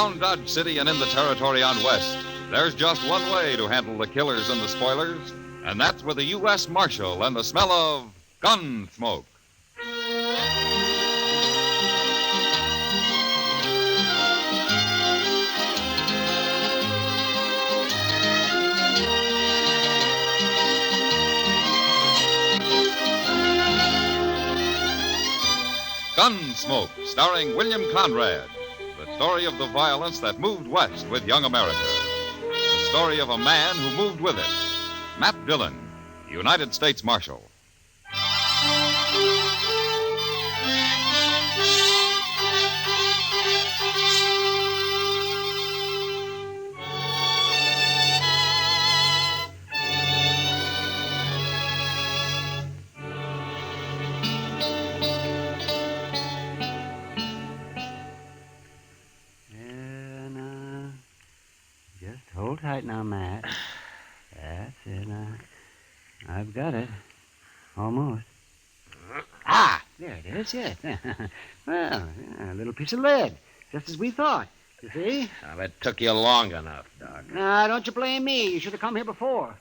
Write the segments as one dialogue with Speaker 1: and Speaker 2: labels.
Speaker 1: Around Dodge City and in the territory on West, there's just one way to handle the killers and the spoilers, and that's with a U.S. Marshal and the smell of gun smoke. Gunsmoke, starring William Conrad. The story of the violence that moved west with young America. The story of a man who moved with it. Matt Dillon, United States Marshal.
Speaker 2: Hold tight now, Matt. That's it. I've got it. Almost. Ah, there it is, yes. Well, a little piece of lead, just as we thought. You see?
Speaker 3: Well, it took you long enough, Doc.
Speaker 2: Now, don't you blame me. You should have come here before.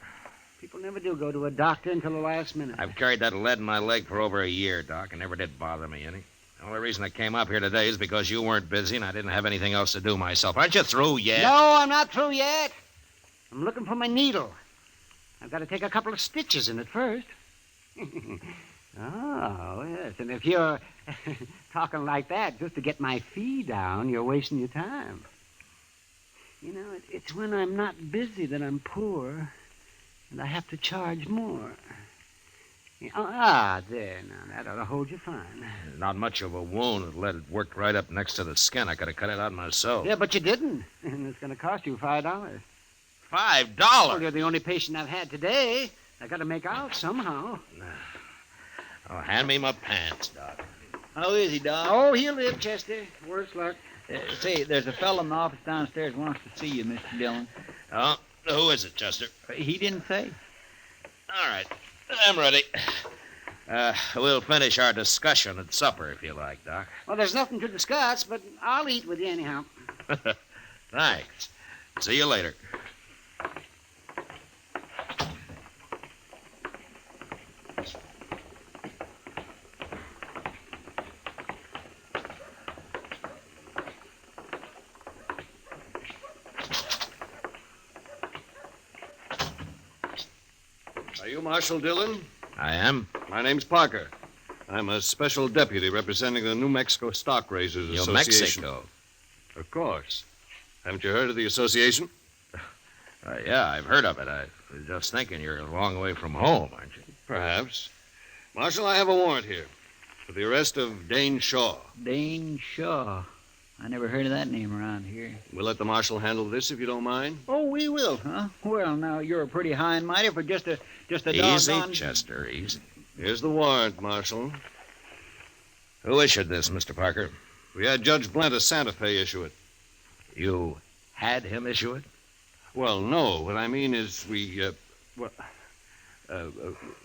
Speaker 2: People never do go to a doctor until the last minute.
Speaker 3: I've carried that lead in my leg for over a year, Doc. It never did bother me any. The only reason I came up here today is because you weren't busy and I didn't have anything else to do myself. Aren't you through yet?
Speaker 2: No, I'm not through yet. I'm looking for my needle. I've got to take a couple of stitches in it first. Oh, yes. And if you're talking like that just to get my fee down, you're wasting your time. You know, it's when I'm not busy that I'm poor, and I have to charge more. There, now, that ought to hold you fine.
Speaker 3: Not much of a wound. The lead worked right up next to the skin. I could have cut it out myself.
Speaker 2: Yeah, but you didn't. And it's going to cost you $5.
Speaker 3: $5?
Speaker 2: Well, you're the only patient I've had today. I got to make out somehow.
Speaker 3: Oh, hand me my pants, Doc.
Speaker 4: How is he, Doc?
Speaker 2: Oh, he'll live, Chester. Worse luck.
Speaker 4: Say, there's a fellow in the office downstairs wants to see you, Mr. Dillon.
Speaker 3: Oh, who is it, Chester?
Speaker 4: He didn't say.
Speaker 3: All right. I'm ready. We'll finish our discussion at supper, if you like, Doc.
Speaker 2: Well, there's nothing to discuss, but I'll eat with you anyhow.
Speaker 3: Thanks. See you later.
Speaker 5: Are you Marshal Dillon?
Speaker 3: I am.
Speaker 5: My name's Parker. I'm a special deputy representing the New Mexico Stock Raisers
Speaker 3: New
Speaker 5: Association.
Speaker 3: Mexico?
Speaker 5: Of course. Haven't you heard of the association?
Speaker 3: Yeah, I've heard of it. I was just thinking you're a long way from home, aren't you?
Speaker 5: Perhaps. Marshal, I have a warrant here for the arrest of Dane Shaw.
Speaker 4: Dane Shaw. I never heard of that name around here.
Speaker 5: We'll let the marshal handle this if you don't mind.
Speaker 4: Oh, we will, huh? Well, now, you're pretty high and mighty for just a
Speaker 3: Easy,
Speaker 4: doggone...
Speaker 3: Chester, easy.
Speaker 5: Here's the warrant, Marshal.
Speaker 3: Who issued this, Mr. Parker?
Speaker 5: We had Judge Blent of Santa Fe issue it.
Speaker 3: You had him issue it?
Speaker 5: Well, no. What I mean is read it.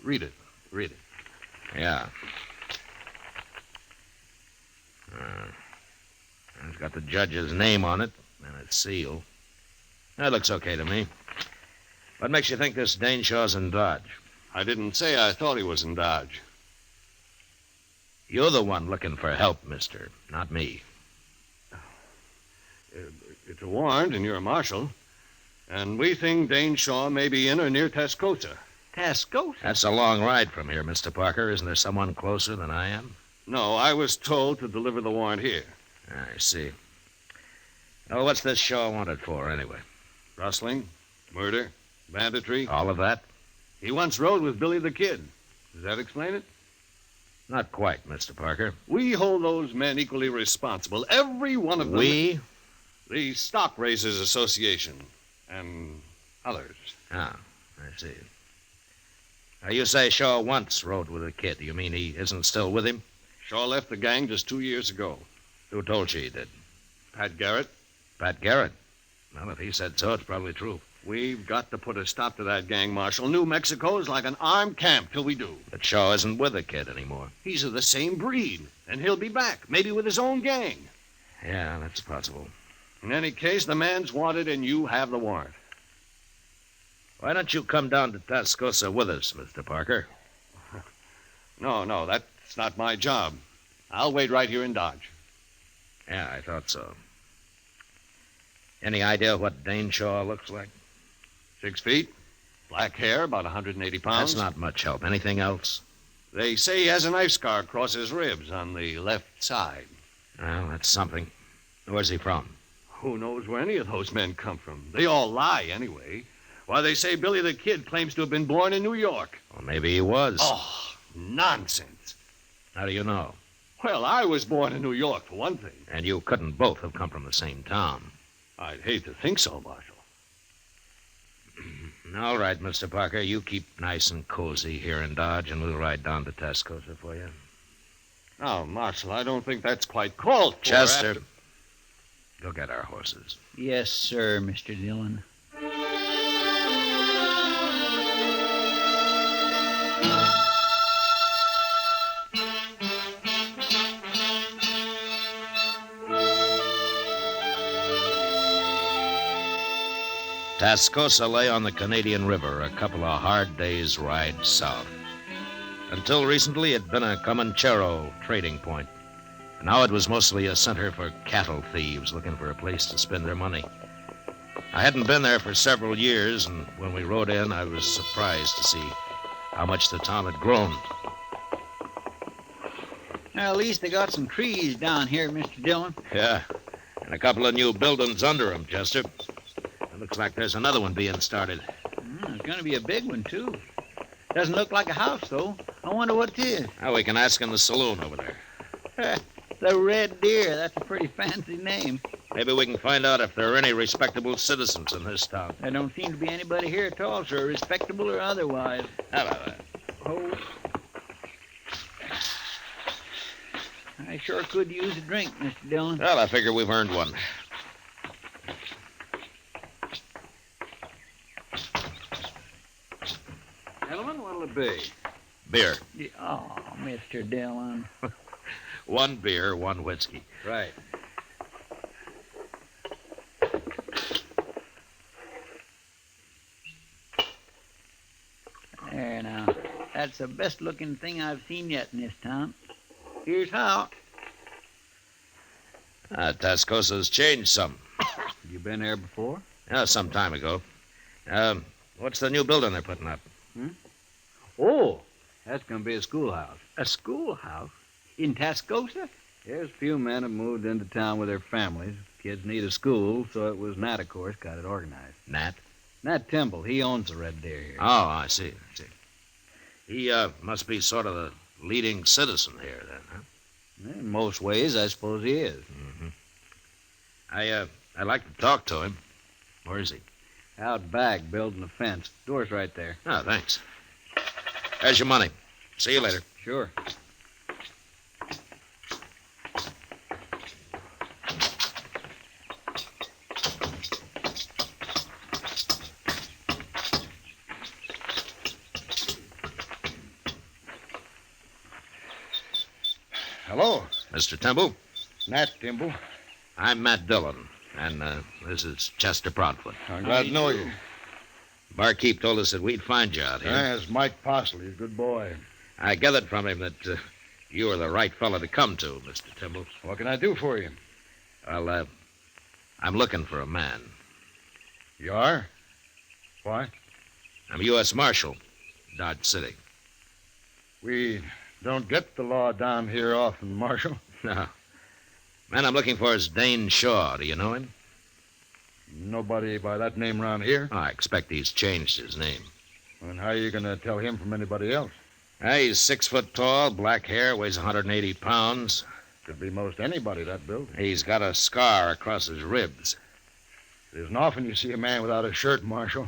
Speaker 5: Read it.
Speaker 3: Yeah. It's got the judge's name on it and its seal. That looks okay to me. What makes you think this Dane Shaw's in Dodge?
Speaker 5: I didn't say I thought he was in Dodge.
Speaker 3: You're the one looking for help, mister, not me.
Speaker 5: It's a warrant, and you're a marshal. And we think Dane Shaw may be in or near Tascosa.
Speaker 4: Tascosa?
Speaker 3: That's a long ride from here, Mr. Parker. Isn't there someone closer than I am?
Speaker 5: No, I was told to deliver the warrant here.
Speaker 3: I see. Oh, what's this Shaw wanted for, anyway?
Speaker 5: Rustling, murder, banditry.
Speaker 3: All of that?
Speaker 5: He once rode with Billy the Kid. Does that explain it?
Speaker 3: Not quite, Mr. Parker.
Speaker 5: We hold those men equally responsible. Every one of them.
Speaker 3: We?
Speaker 5: The Stock Raisers Association. And others.
Speaker 3: Ah, I see. Now, you say Shaw once rode with the Kid. You mean he isn't still with him?
Speaker 5: Shaw left the gang just 2 years ago.
Speaker 3: Who told you he did?
Speaker 5: Pat Garrett.
Speaker 3: Pat Garrett? Well, if he said so, it's probably true.
Speaker 5: We've got to put a stop to that gang, Marshal. New Mexico is like an armed camp till we do.
Speaker 3: But Shaw isn't with the Kid anymore.
Speaker 5: He's of the same breed, and he'll be back, maybe with his own gang.
Speaker 3: Yeah, that's possible.
Speaker 5: In any case, the man's wanted and you have the warrant.
Speaker 3: Why don't you come down to Tascosa with us, Mr. Parker?
Speaker 5: No, that's not my job. I'll wait right here in Dodge.
Speaker 3: Yeah, I thought so. Any idea what Dane Shaw looks like?
Speaker 5: 6 feet, black hair, about 180 pounds.
Speaker 3: That's not much help. Anything else?
Speaker 5: They say he has a knife scar across his ribs on the left side.
Speaker 3: Well, that's something. Where's he from?
Speaker 5: Who knows where any of those men come from? They all lie, anyway. Why, they say Billy the Kid claims to have been born in New York.
Speaker 3: Well, maybe he was.
Speaker 5: Oh, nonsense.
Speaker 3: How do you know?
Speaker 5: Well, I was born in New York, for one thing.
Speaker 3: And you couldn't both have come from the same town.
Speaker 5: I'd hate to think so, Marshal.
Speaker 3: All right, Mr. Parker, you keep nice and cozy here in Dodge, and we'll ride down to Tascosa for you.
Speaker 5: Now, Marshal, I don't think that's quite called for.
Speaker 3: Chester, go get our horses.
Speaker 4: Yes, sir, Mr. Dillon.
Speaker 3: Tascosa lay on the Canadian River, a couple of hard days' ride south. Until recently, it had been a Comanchero trading point. Now it was mostly a center for cattle thieves looking for a place to spend their money. I hadn't been there for several years, and when we rode in, I was surprised to see how much the town had grown.
Speaker 4: Now, at least they got some trees down here, Mr. Dillon.
Speaker 3: Yeah, and a couple of new buildings under them, Chester. It looks like there's another one being started.
Speaker 4: It's going to be a big one, too. Doesn't look like a house, though. I wonder what it is.
Speaker 3: Now we can ask in the saloon over there.
Speaker 4: The Red Deer. That's a pretty fancy name.
Speaker 3: Maybe we can find out if there are any respectable citizens in this town.
Speaker 4: There don't seem to be anybody here at all, sir, respectable or otherwise.
Speaker 3: How about that?
Speaker 4: Oh. I sure could use a drink, Mr. Dillon.
Speaker 3: Well, I figure we've earned one.
Speaker 5: Gentlemen, what'll it be?
Speaker 3: Beer.
Speaker 4: Oh, Mr. Dillon.
Speaker 3: One beer, one whiskey.
Speaker 5: Right.
Speaker 4: There now. That's the best looking thing I've seen yet in this town. Here's how.
Speaker 3: Tascosa's changed some.
Speaker 2: You been there before?
Speaker 3: Yeah, some time ago. What's the new building they're putting up?
Speaker 2: Oh, that's going to be a schoolhouse.
Speaker 4: A schoolhouse? In Tascosa?
Speaker 2: There's a few men have moved into town with their families. Kids need a school, so it was Nat, of course, got it organized.
Speaker 3: Nat?
Speaker 2: Nat Timble, he owns the Red Deer here.
Speaker 3: Oh, I see. He must be sort of the leading citizen here, then, huh?
Speaker 2: In most ways, I suppose he is.
Speaker 3: Mm-hmm. I'd like to talk to him. Where is he?
Speaker 2: Out back, building a fence. Door's right there.
Speaker 3: Oh, thanks. There's your money. See you later.
Speaker 2: Sure.
Speaker 5: Hello,
Speaker 3: Mr. Temple,
Speaker 5: Nat Timble.
Speaker 3: I'm Matt Dillon, and this is Chester Proudfoot.
Speaker 5: I'm glad to know you.
Speaker 3: Barkeep told us that we'd find you out here.
Speaker 5: Yes, Mike Parsley, a good boy.
Speaker 3: I gathered from him that you were the right fellow to come to, Mr. Timble.
Speaker 5: What can I do for you?
Speaker 3: Well, I'm looking for a man.
Speaker 5: You are? Why?
Speaker 3: I'm U.S. Marshal, Dodge City.
Speaker 5: We don't get the law down here often, Marshal.
Speaker 3: No. Man I'm looking for is Dane Shaw. Do you know him?
Speaker 5: Nobody by that name around here.
Speaker 3: Oh, I expect he's changed his name.
Speaker 5: And how are you going to tell him from anybody else?
Speaker 3: He's 6 foot tall, black hair, weighs 180 pounds.
Speaker 5: Could be most anybody that built.
Speaker 3: He's got a scar across his ribs.
Speaker 5: It isn't often you see a man without a shirt, Marshal.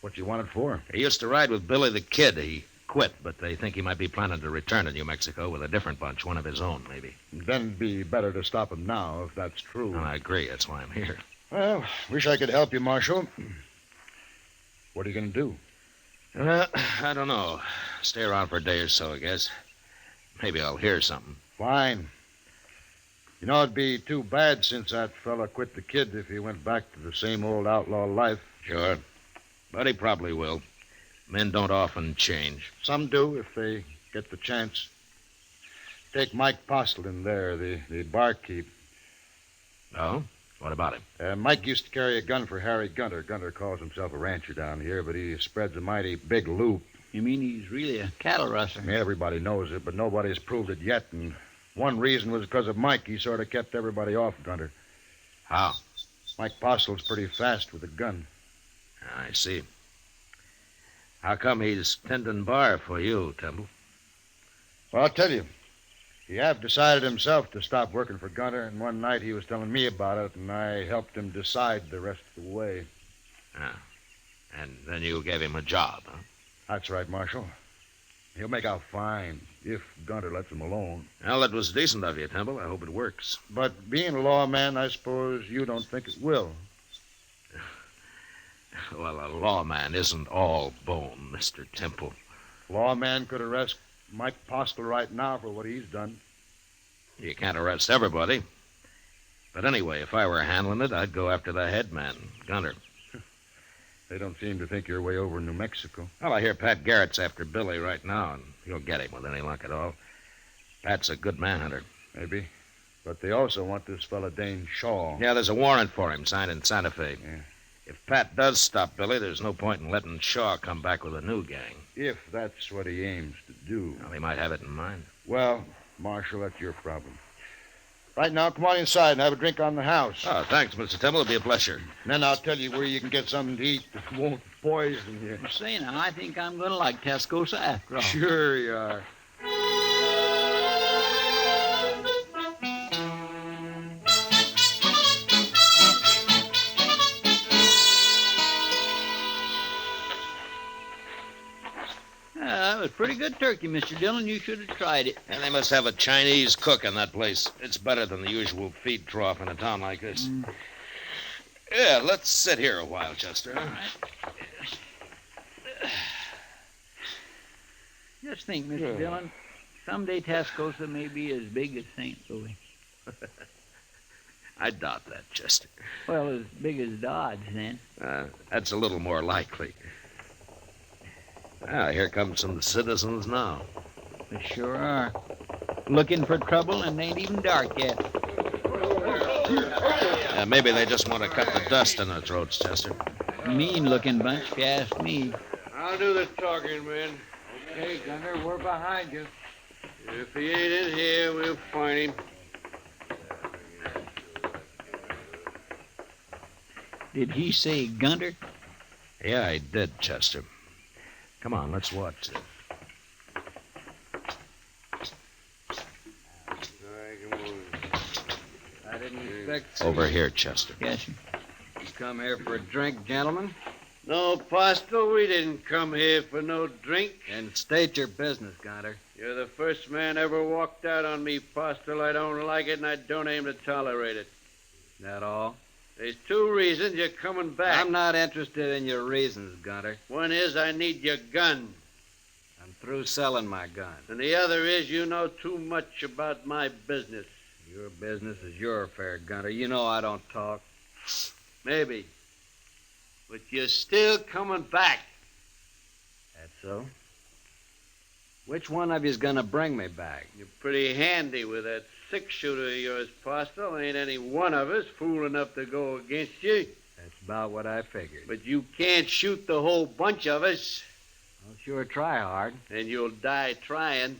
Speaker 5: What you want it for?
Speaker 3: He used to ride with Billy the Kid. He quit, but they think he might be planning to return to New Mexico with a different bunch, one of his own, maybe.
Speaker 5: Then it'd be better to stop him now, if that's true.
Speaker 3: Oh, I agree. That's why I'm here.
Speaker 5: Well, wish I could help you, Marshal. What are you going to do?
Speaker 3: I don't know. Stay around for a day or so, I guess. Maybe I'll hear something.
Speaker 5: Fine.
Speaker 6: You know, it'd be too bad since that fella quit the kid if he went back to the same old outlaw life.
Speaker 3: Sure. But he probably will. Men don't often change.
Speaker 6: Some do if they get the chance. Take Mike Postlin there, the barkeep.
Speaker 3: Oh? What about him?
Speaker 6: Mike used to carry a gun for Harry Gunter. Gunter calls himself a rancher down here, but he spreads a mighty big loop.
Speaker 4: You mean he's really a cattle rustler?
Speaker 6: Everybody knows it, but nobody's proved it yet, and one reason was because of Mike. He sort of kept everybody off Gunter.
Speaker 3: How?
Speaker 6: Mike Postle's pretty fast with a gun.
Speaker 3: I see. How come he's tending bar for you, Temple?
Speaker 6: Well, I'll tell you. He have decided himself to stop working for Gunter, and one night he was telling me about it, and I helped him decide the rest of the way.
Speaker 3: Ah. And then you gave him a job, huh?
Speaker 6: That's right, Marshal. He'll make out fine if Gunter lets him alone.
Speaker 3: Well, that was decent of you, Temple. I hope it works.
Speaker 6: But being a lawman, I suppose you don't think it will.
Speaker 3: Well, a lawman isn't all bone, Mr. Temple.
Speaker 6: Lawman could arrest Mike Postle right now for what he's done.
Speaker 3: You can't arrest everybody. But anyway, if I were handling it, I'd go after the head man, Gunter.
Speaker 6: They don't seem to think you're way over in New Mexico.
Speaker 3: Well, I hear Pat Garrett's after Billy right now, and he'll get him with any luck at all. Pat's a good manhunter.
Speaker 6: Maybe. But they also want this fella Dane Shaw.
Speaker 3: Yeah, there's a warrant for him signed in Santa Fe.
Speaker 6: Yeah.
Speaker 3: If Pat does stop Billy, there's no point in letting Shaw come back with a new gang.
Speaker 6: If that's what he aims to do.
Speaker 3: Well, he might have it in mind.
Speaker 6: Well, Marshal, that's your problem. Right now, come on inside and have a drink on the house.
Speaker 3: Oh, thanks, Mr. Temple. It'll be a pleasure.
Speaker 6: And then I'll tell you where you can get something to eat that won't poison you.
Speaker 4: Say now, I think I'm going to like Tascosa after all.
Speaker 6: Sure you are.
Speaker 4: That was pretty good turkey, Mr. Dillon. You should have tried it.
Speaker 3: And they must have a Chinese cook in that place. It's better than the usual feed trough in a town like this. Yeah, let's sit here a while, Chester.
Speaker 4: All right. Just think, Mr. Dillon, someday Tascosa may be as big as St. Louis.
Speaker 3: I doubt that, Chester.
Speaker 4: Well, as big as Dodge, then.
Speaker 3: That's a little more likely. Ah, here come some citizens now.
Speaker 4: They sure are. Looking for trouble, and they ain't even dark yet.
Speaker 3: Maybe they just want to cut the dust in their throats, Chester.
Speaker 4: Mean-looking bunch, if you ask me.
Speaker 7: I'll do the talking, man.
Speaker 2: Okay, Gunter, we're behind you.
Speaker 7: If he ain't in here, we'll find him.
Speaker 4: Did he say Gunter?
Speaker 3: Yeah, I did, Chester. Come on, let's watch it.
Speaker 2: I didn't expect
Speaker 3: Over here, Chester.
Speaker 4: Yes, sir.
Speaker 2: you come here for a drink, gentlemen.
Speaker 7: No, Postle, we didn't come here for no drink.
Speaker 2: And state your business, Gunter.
Speaker 7: You're the first man ever walked out on me, Postle. I don't like it, and I don't aim to tolerate it.
Speaker 2: That all?
Speaker 7: There's two reasons you're coming back.
Speaker 2: I'm not interested in your reasons, Gunter.
Speaker 7: One is I need your gun.
Speaker 2: I'm through selling my gun.
Speaker 7: And the other is you know too much about my business.
Speaker 2: Your business is your affair, Gunter. You know I don't talk.
Speaker 7: Maybe. But you're still coming back.
Speaker 2: That's so? Which one of you's gonna bring me back?
Speaker 7: You're pretty handy with that six-shooter of yours, Postle. Ain't any one of us fool enough to go against you.
Speaker 2: That's about what I figured.
Speaker 7: But you can't shoot the whole bunch of us,
Speaker 2: I'll sure try hard.
Speaker 7: and you'll die trying.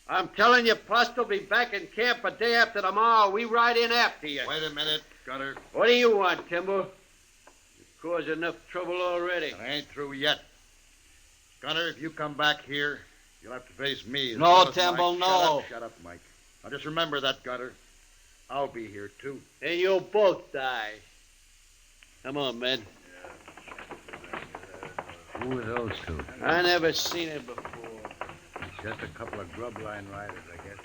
Speaker 7: I'm telling you, Postle, be back in camp a day after tomorrow. We ride in after you.
Speaker 6: Wait a minute, Gunter.
Speaker 7: What do you want, Timbo? You've caused enough trouble already.
Speaker 6: I ain't through yet. Gunter, if you come back here, you'll have to face me.
Speaker 2: No,
Speaker 6: As well as
Speaker 2: Temple,
Speaker 6: Mike.
Speaker 2: no.
Speaker 6: Shut up, Mike. Now just remember that, Gunter. I'll be here, too.
Speaker 7: And you'll both die. Come on, men.
Speaker 2: Who are those two?
Speaker 7: I never seen it before.
Speaker 2: Just a couple of grub line riders, I guess.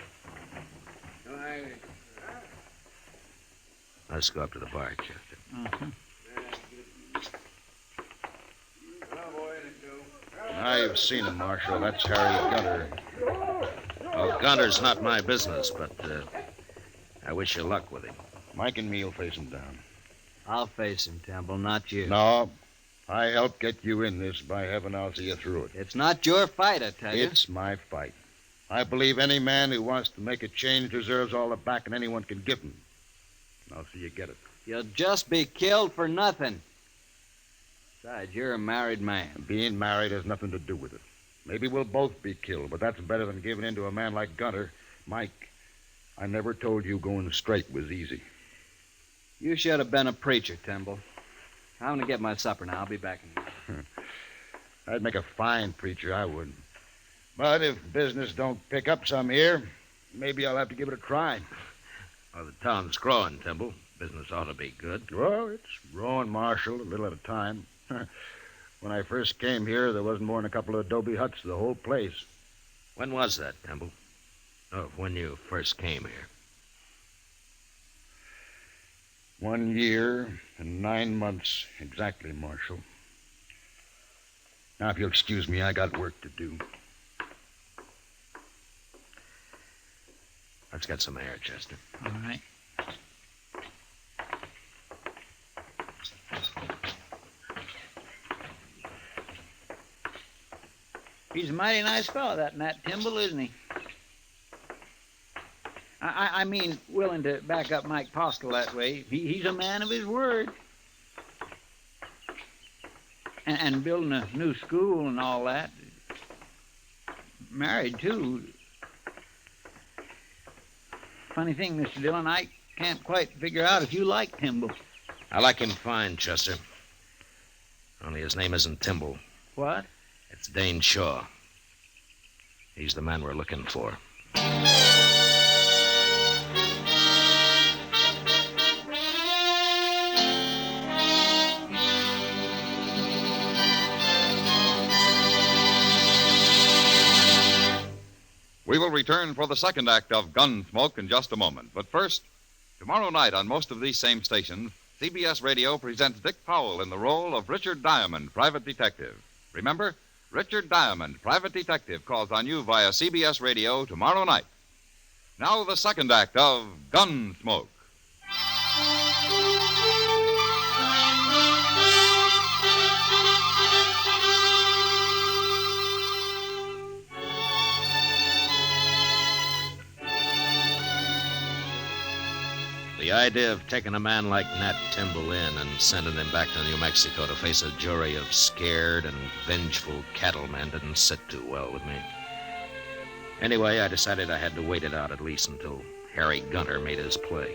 Speaker 3: Let's go up to the bar, Chester.
Speaker 4: Uh-huh.
Speaker 6: Now you've seen him, Marshal. That's Harry Gunter.
Speaker 3: Well, Gunter's not my business, but I wish you luck with him.
Speaker 6: Mike and me'll face him down.
Speaker 4: I'll face him, Temple, not you.
Speaker 6: No, I helped get you in this. By heaven, I'll see you through it.
Speaker 4: It's not your fight, I tell you.
Speaker 6: It's my fight. I believe any man who wants to make a change deserves all the backing anyone can give him. I'll see you get it.
Speaker 4: You'll just be killed for nothing. Besides, you're a married man.
Speaker 6: Being married has nothing to do with it. Maybe we'll both be killed, but that's better than giving in to a man like Gunter. Mike, I never told you going straight was easy.
Speaker 4: You should have been a preacher, Temple. I'm going to get my supper now. I'll be back in a minute.
Speaker 6: I'd make a fine preacher, I would. But if business don't pick up some here, maybe I'll have to give it a try.
Speaker 3: Well, the town's growing, Temple. Business ought to be good.
Speaker 6: Well, it's growing, Marshal, a little at a time. When I first came here, there wasn't more than a couple of adobe huts to the whole place.
Speaker 3: When was that, Temple? Oh, when you first came here.
Speaker 6: 1 year and 9 months exactly, Marshal. Now, if you'll excuse me, I got work to do.
Speaker 3: Let's get some air, Chester.
Speaker 4: All right. He's a mighty nice fellow, that Nat Timble, isn't he? I mean, willing to back up Mike Postle that way. He's a man of his word. And building a new school and all that. Married, too. Funny thing, Mr. Dillon, I can't quite figure out if you like Timble.
Speaker 3: I like him fine, Chester. Only his name isn't Timble.
Speaker 4: What?
Speaker 3: It's Dane Shaw. He's the man we're looking for.
Speaker 1: We will return for the second act of Gunsmoke in just a moment. But first, tomorrow night on most of these same stations, CBS Radio presents Dick Powell in the role of Richard Diamond, private detective. Remember, Richard Diamond, private detective, calls on you via CBS Radio tomorrow night. Now the second act of Gunsmoke.
Speaker 3: The idea of taking a man like Nat Timble in and sending him back to New Mexico to face a jury of scared and vengeful cattlemen didn't sit too well with me. Anyway, I decided I had to wait it out at least until Harry Gunter made his play.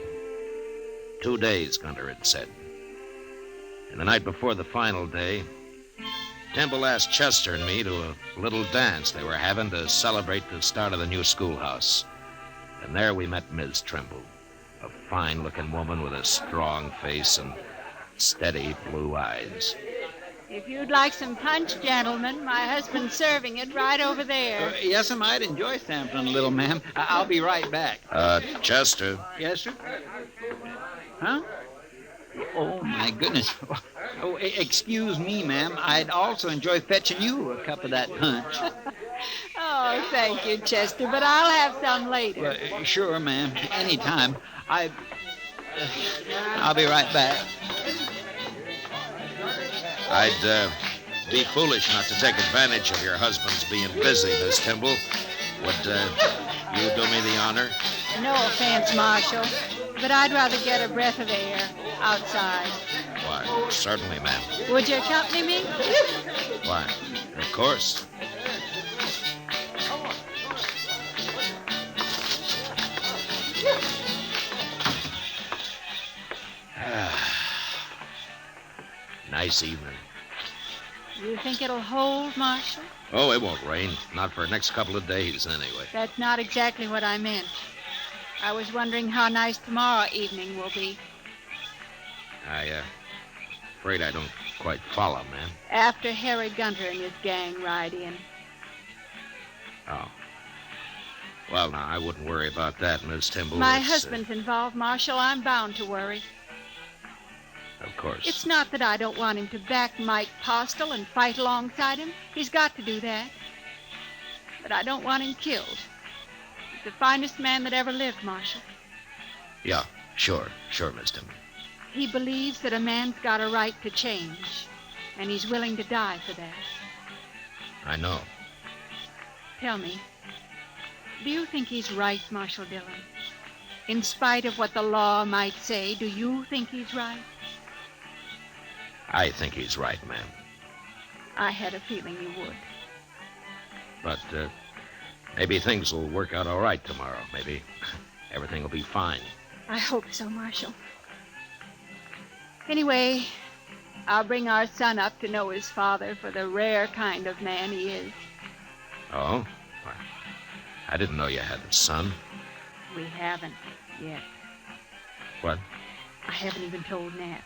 Speaker 3: 2 days, Gunter had said. And the night before the final day, Timble asked Chester and me to a little dance they were having to celebrate the start of the new schoolhouse. And there we met Ms. Trimble. A fine-looking woman with a strong face and steady blue eyes.
Speaker 8: If you'd like some punch, gentlemen, my husband's serving it right over there.
Speaker 4: Yes, I might enjoy sampling a little, ma'am. I'll be right back.
Speaker 3: Chester.
Speaker 4: Yes, sir? Huh? Oh, my goodness. Oh, excuse me, ma'am. I'd also enjoy fetching you a cup of that punch.
Speaker 8: Oh, thank you, Chester, but I'll have some later.
Speaker 4: Well, sure, ma'am. Anytime. I'll be right back.
Speaker 3: I'd be foolish not to take advantage of your husband's being busy, Miss Timble. Would you do me the honor?
Speaker 8: No offense, Marshal, but I'd rather get a breath of air outside.
Speaker 3: Why, certainly, ma'am.
Speaker 8: Would you accompany me?
Speaker 3: Why, of course. Nice evening.
Speaker 8: You think it'll hold, Marshal?
Speaker 3: Oh, it won't rain. Not for the next couple of days, anyway.
Speaker 8: That's not exactly what I meant. I was wondering how nice tomorrow evening will be.
Speaker 3: Afraid I don't quite follow, ma'am.
Speaker 8: After Harry Gunter and his gang ride in.
Speaker 3: Oh. Well, now, I wouldn't worry about that, Miss Timble.
Speaker 8: My husband's involved, Marshal. I'm bound to worry.
Speaker 3: Of course.
Speaker 8: It's not that I don't want him to back Mike Postle and fight alongside him. He's got to do that. But I don't want him killed. He's the finest man that ever lived, Marshal.
Speaker 3: Yeah, sure, Miss Timber.
Speaker 8: He believes that a man's got a right to change, and he's willing to die for that.
Speaker 3: I know.
Speaker 8: Tell me, do you think he's right, Marshal Dillon? In spite of what the law might say, do you think he's right?
Speaker 3: I think he's right, ma'am.
Speaker 8: I had a feeling you would.
Speaker 3: But maybe things will work out all right tomorrow. Maybe everything will be fine.
Speaker 8: I hope so, Marshal. Anyway, I'll bring our son up to know his father for the rare kind of man he is.
Speaker 3: Oh? Well, I didn't know you had a son.
Speaker 8: We haven't yet.
Speaker 3: What?
Speaker 8: I haven't even told Nat.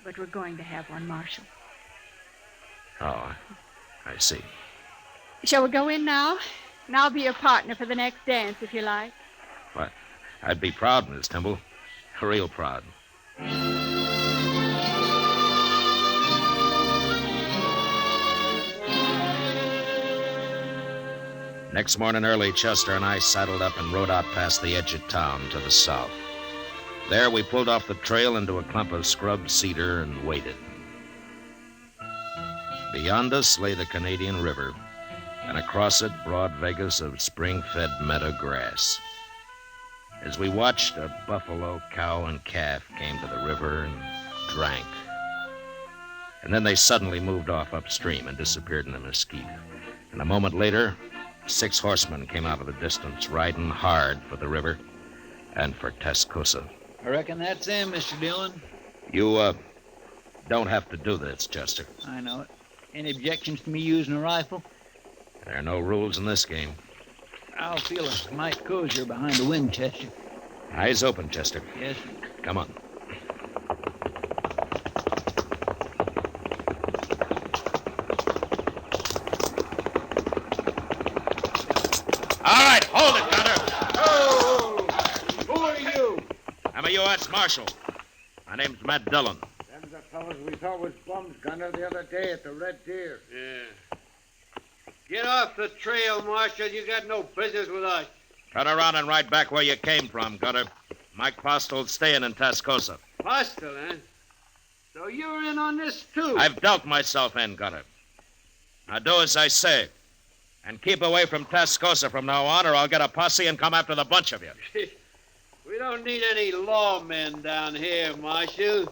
Speaker 8: But we're going to have one, Marshal.
Speaker 3: Oh, I see.
Speaker 8: Shall we go in now? And I'll be your partner for the next dance, if you like.
Speaker 3: What? I'd be proud, Miss Timble. Real proud. Next morning early, Chester and I saddled up and rode out past the edge of town to the south. There we pulled off the trail into a clump of scrub cedar and waited. Beyond us lay the Canadian River, and across it broad Vegas of spring-fed meadow grass. As we watched, a buffalo, cow, and calf came to the river and drank. And then they suddenly moved off upstream and disappeared in the mesquite. And a moment later, 6 horsemen came out of the distance, riding hard for the river and for Tascosa.
Speaker 4: I reckon that's him, Mr. Dillon.
Speaker 3: You, don't have to do this, Chester.
Speaker 4: I know it. Any objections to me using a rifle?
Speaker 3: There are no rules in this game.
Speaker 4: I'll feel a mite cozier behind the Winchester.
Speaker 3: Eyes open, Chester.
Speaker 4: Yes.
Speaker 3: Come on. All right, hold it, Gunner.
Speaker 7: Oh! Who are you?
Speaker 3: I'm a U.S. Marshal. My name's Matt Dillon.
Speaker 6: Them's the fellas we thought was bums, Gunner, the other day at the Red Deer.
Speaker 7: Yeah. Get off the trail, Marshal. You got no business with us.
Speaker 3: Turn around and ride back where you came from, Gunner. Mike Postel's staying in Tascosa.
Speaker 7: Postel, eh? So you're in on this, too?
Speaker 3: I've dealt myself in, Gunner. Now do as I say. And keep away from Tascosa from now on, or I'll get a posse and come after the bunch of you.
Speaker 7: We don't need any lawmen down here, Marshal.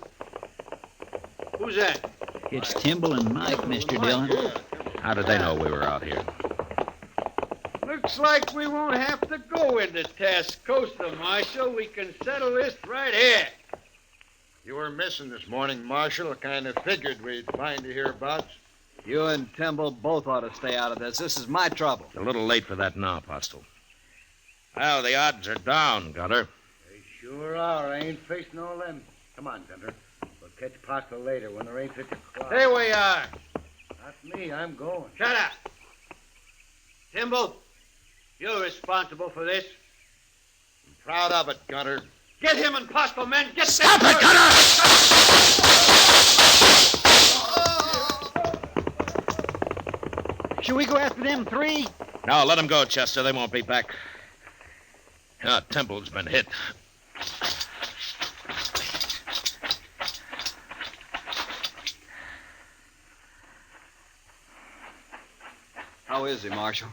Speaker 7: Who's that?
Speaker 4: It's Timble and Mike, Mr. Dillon.
Speaker 3: How did they know we were out here?
Speaker 7: Looks like we won't have to go into Tascosa, Marshal. We can settle this right here.
Speaker 6: You were missing this morning, Marshal. I kind of figured we'd find you hereabouts.
Speaker 9: You and Timble both ought to stay out of this. This is my trouble.
Speaker 3: It's a little late for that now, Postel. Well, the odds are down, Gunner.
Speaker 6: They sure are. I ain't facing all them. Come on, Gunner. We'll catch Postel later when there ain't such a crowd.
Speaker 7: There we are.
Speaker 6: Not me. I'm going.
Speaker 7: Shut up. Timble, you're responsible for this.
Speaker 6: I'm proud of it, Gunner.
Speaker 7: Get him and Postel, men. Get
Speaker 3: Stop
Speaker 7: them.
Speaker 3: it, Gunner!
Speaker 4: Should we go after them 3?
Speaker 3: No, let them go, Chester. They won't be back. Temple's been hit.
Speaker 9: How is he, Marshal?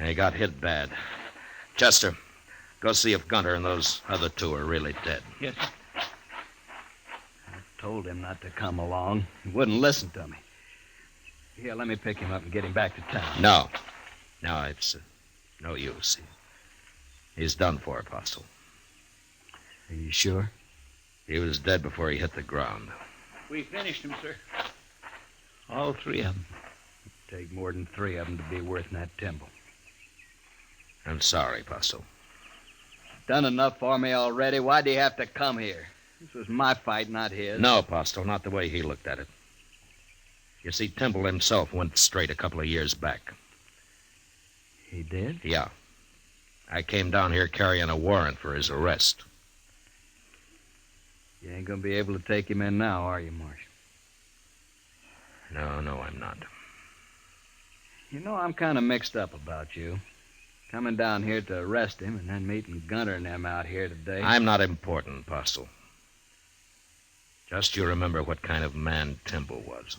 Speaker 3: He got hit bad. Chester, go see if Gunter and those other 2 are really dead.
Speaker 4: Yes, sir.
Speaker 9: I told him not to come along. He wouldn't listen to me. Here, let me pick him up and get him back to town.
Speaker 3: No, it's no use. He's done for, Postel.
Speaker 9: Are you sure?
Speaker 3: He was dead before he hit the ground.
Speaker 4: We finished them, sir. All 3 of them.
Speaker 9: Take more than 3 of them to be worth that Timble.
Speaker 3: I'm sorry, Postel.
Speaker 9: Done enough for me already. Why do you have to come here? This was my fight, not his.
Speaker 3: No, Postel, not the way he looked at it. You see, Timble himself went straight a couple of years back.
Speaker 9: He did?
Speaker 3: Yeah. I came down here carrying a warrant for his arrest.
Speaker 9: You ain't gonna be able to take him in now, are you, Marshal?
Speaker 3: No, I'm not.
Speaker 9: You know, I'm kind of mixed up about you. Coming down here to arrest him and then meeting Gunter and them out here today.
Speaker 3: I'm not important, Postle. Just you remember what kind of man Temple was.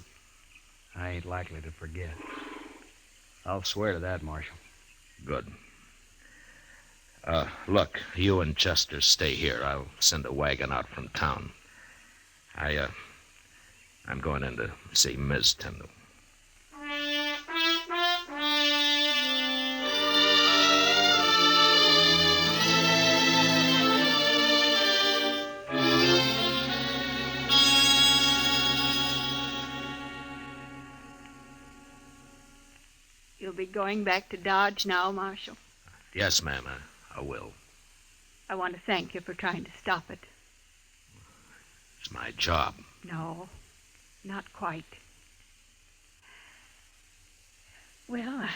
Speaker 9: I ain't likely to forget. I'll swear to that, Marshal.
Speaker 3: Good. Look, you and Chester stay here. I'll send a wagon out from town. I'm going in to see Ms. Tyndall.
Speaker 8: You'll be going back to Dodge now, Marshal.
Speaker 3: Yes, ma'am, I will.
Speaker 8: I want to thank you for trying to stop it.
Speaker 3: It's my job.
Speaker 8: No, not quite. Well,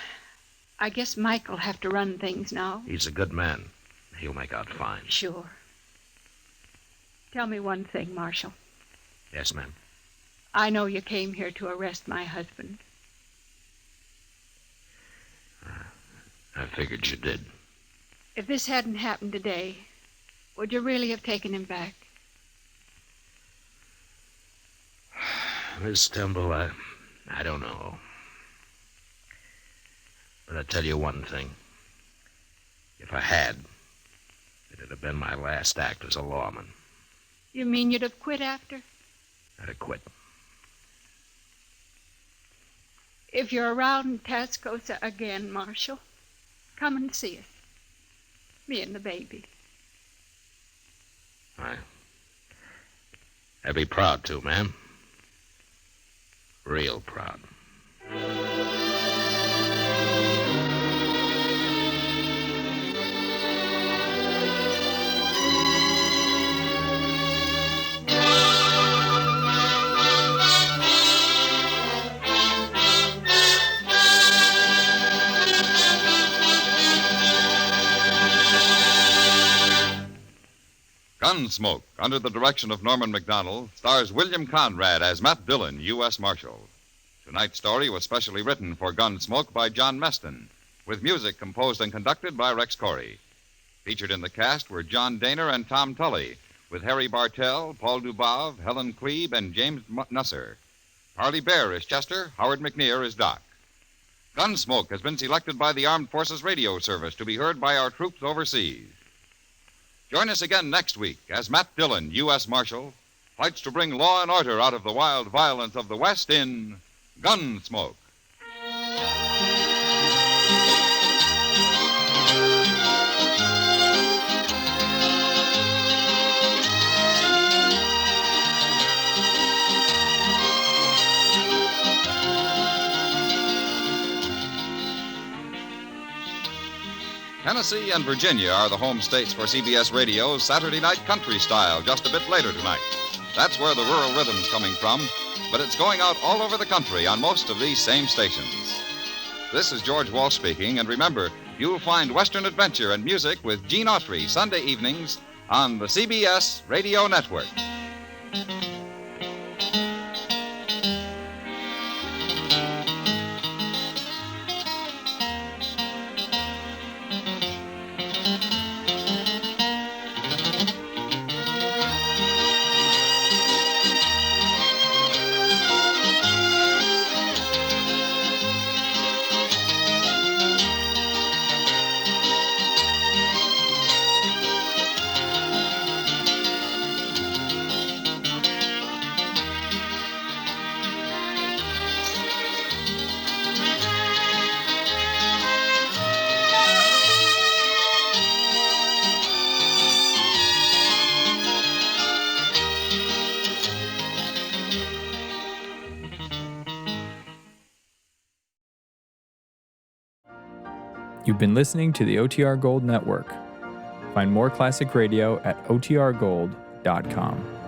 Speaker 8: I guess Mike'll have to run things now.
Speaker 3: He's a good man. He'll make out fine.
Speaker 8: Sure. Tell me one thing, Marshal.
Speaker 3: Yes, ma'am.
Speaker 8: I know you came here to arrest my husband.
Speaker 3: I figured you did.
Speaker 8: If this hadn't happened today, would you really have taken him back?
Speaker 3: Miss Temple, I don't know. But I'll tell you one thing. If I had, it'd have been my last act as a lawman.
Speaker 8: You mean you'd have quit after?
Speaker 3: I'd have quit.
Speaker 8: If you're around in Tascosa again, Marshal, come and see us. Me and the baby.
Speaker 3: I'd be proud to, ma'am. Real proud.
Speaker 1: Gunsmoke, under the direction of Norman Macdonald, stars William Conrad as Matt Dillon, U.S. Marshal. Tonight's story was specially written for Gunsmoke by John Meston, with music composed and conducted by Rex Corey. Featured in the cast were John Daner and Tom Tully, with Harry Bartell, Paul Dubov, Helen Klebe, and James Nusser. Harley Bear is Chester, Howard McNear is Doc. Gunsmoke has been selected by the Armed Forces Radio Service to be heard by our troops overseas. Join us again next week as Matt Dillon, U.S. Marshal, fights to bring law and order out of the wild violence of the West in Gunsmoke. Tennessee and Virginia are the home states for CBS Radio's Saturday Night Country Style, just a bit later tonight. That's where the rural rhythm's coming from, but it's going out all over the country on most of these same stations. This is George Walsh speaking, and remember, you'll find Western adventure and music with Gene Autry Sunday evenings on the CBS Radio Network.
Speaker 10: You've been listening to the OTR Gold Network. Find more classic radio at otrgold.com.